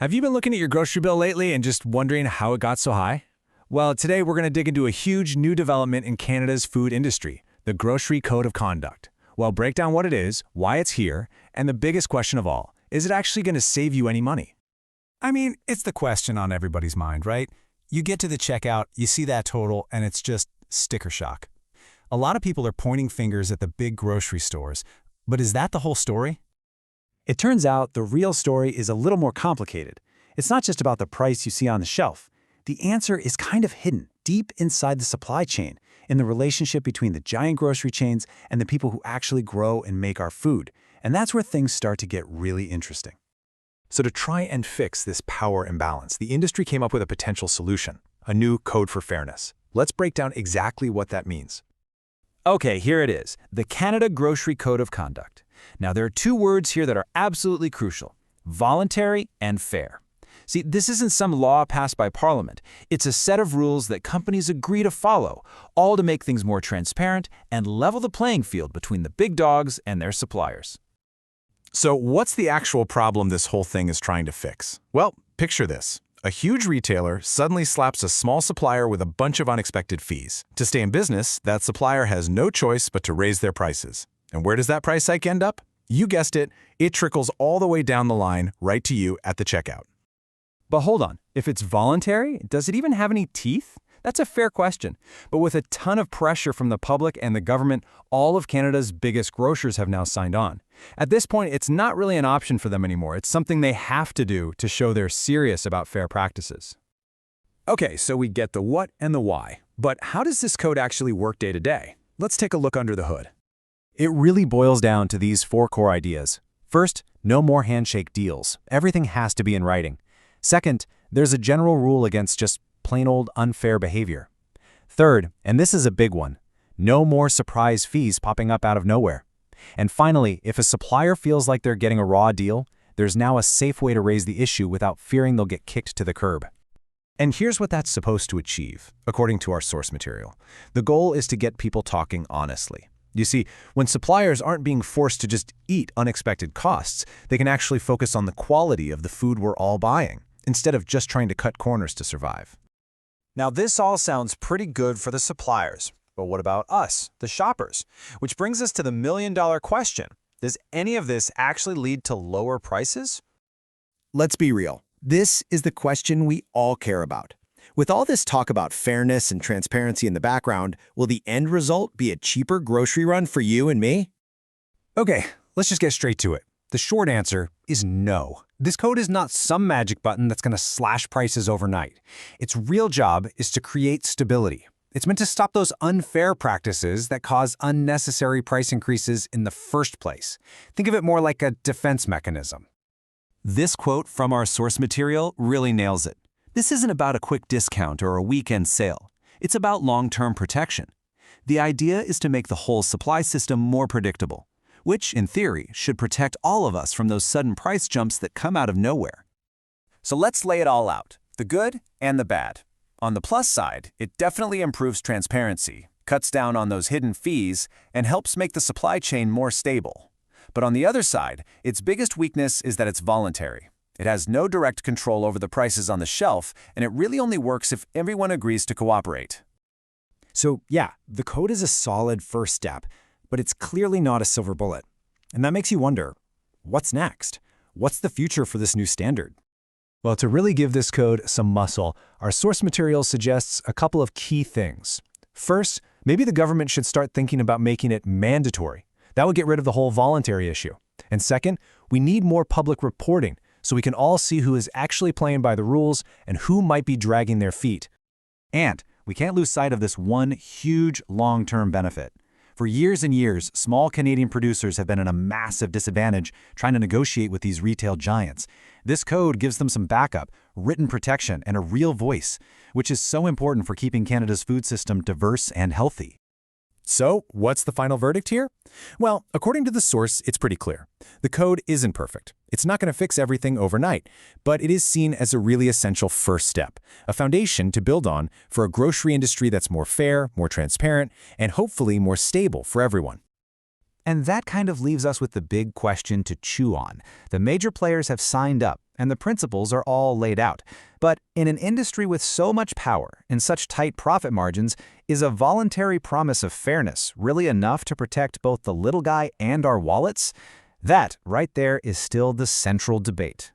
Have you been looking at your grocery bill lately and just wondering how it got so high? Well, today we're going to dig into a huge new development in Canada's food industry, the Grocery Code of Conduct. We'll break down what it is, why it's here, and the biggest question of all, is it actually going to save you any money? I mean, it's the question on everybody's mind, right? You get to the checkout, you see that total, and it's just sticker shock. A lot of people are pointing fingers at the big grocery stores, but is that the whole story? It turns out the real story is a little more complicated. It's not just about the price you see on the shelf. The answer is kind of hidden, deep inside the supply chain, in the relationship between the giant grocery chains and the people who actually grow and make our food. And that's where things start to get really interesting. So to try and fix this power imbalance, the industry came up with a potential solution, a new code for fairness. Let's break down exactly what that means. Okay, here it is, the Canada Grocery Code of Conduct. Now, there are two words here that are absolutely crucial: voluntary and fair. See, this isn't some law passed by Parliament. It's a set of rules that companies agree to follow, all to make things more transparent and level the playing field between the big dogs and their suppliers. So what's the actual problem this whole thing is trying to fix? Well, picture this. A huge retailer suddenly slaps a small supplier with a bunch of unexpected fees. To stay in business, that supplier has no choice but to raise their prices. And where does that price hike end up? You guessed it, it trickles all the way down the line right to you at the checkout. But hold on, if it's voluntary, does it even have any teeth? That's a fair question. But with a ton of pressure from the public and the government, all of Canada's biggest grocers have now signed on. At this point, it's not really an option for them anymore. It's something they have to do to show they're serious about fair practices. Okay, so we get the what and the why. But how does this code actually work day to day? Let's take a look under the hood. It really boils down to these four core ideas. First, no more handshake deals. Everything has to be in writing. Second, there's a general rule against just plain old unfair behavior. Third, and this is a big one, no more surprise fees popping up out of nowhere. And finally, if a supplier feels like they're getting a raw deal, there's now a safe way to raise the issue without fearing they'll get kicked to the curb. And here's what that's supposed to achieve, according to our source material. The goal is to get people talking honestly. You see, when suppliers aren't being forced to just eat unexpected costs, they can actually focus on the quality of the food we're all buying, instead of just trying to cut corners to survive. Now, this all sounds pretty good for the suppliers, but what about us, the shoppers? Which brings us to the million-dollar question. Does any of this actually lead to lower prices? Let's be real. This is the question we all care about. With all this talk about fairness and transparency in the background, will the end result be a cheaper grocery run for you and me? Okay, let's just get straight to it. The short answer is no. This code is not some magic button that's going to slash prices overnight. Its real job is to create stability. It's meant to stop those unfair practices that cause unnecessary price increases in the first place. Think of it more like a defense mechanism. This quote from our source material really nails it. This isn't about a quick discount or a weekend sale. It's about long-term protection. The idea is to make the whole supply system more predictable, which, in theory, should protect all of us from those sudden price jumps that come out of nowhere. So let's lay it all out, the good and the bad. On the plus side, it definitely improves transparency, cuts down on those hidden fees, and helps make the supply chain more stable. But on the other side, its biggest weakness is that it's voluntary. It has no direct control over the prices on the shelf, and it really only works if everyone agrees to cooperate. So yeah, the code is a solid first step, but it's clearly not a silver bullet. And that makes you wonder, what's next? What's the future for this new standard? Well, to really give this code some muscle, our source material suggests a couple of key things. First, maybe the government should start thinking about making it mandatory. That would get rid of the whole voluntary issue. And second, we need more public reporting so we can all see who is actually playing by the rules and who might be dragging their feet. And we can't lose sight of this one huge long-term benefit. For years and years, small Canadian producers have been in a massive disadvantage trying to negotiate with these retail giants. This code gives them some backup, written protection, and a real voice, which is so important for keeping Canada's food system diverse and healthy. So, what's the final verdict here? Well, according to the source, it's pretty clear. The code isn't perfect. It's not going to fix everything overnight, but it is seen as a really essential first step, a foundation to build on for a grocery industry that's more fair, more transparent, and hopefully more stable for everyone. And that kind of leaves us with the big question to chew on. The major players have signed up, and the principles are all laid out. But in an industry with so much power and such tight profit margins, is a voluntary promise of fairness really enough to protect both the little guy and our wallets? That, right there, is still the central debate.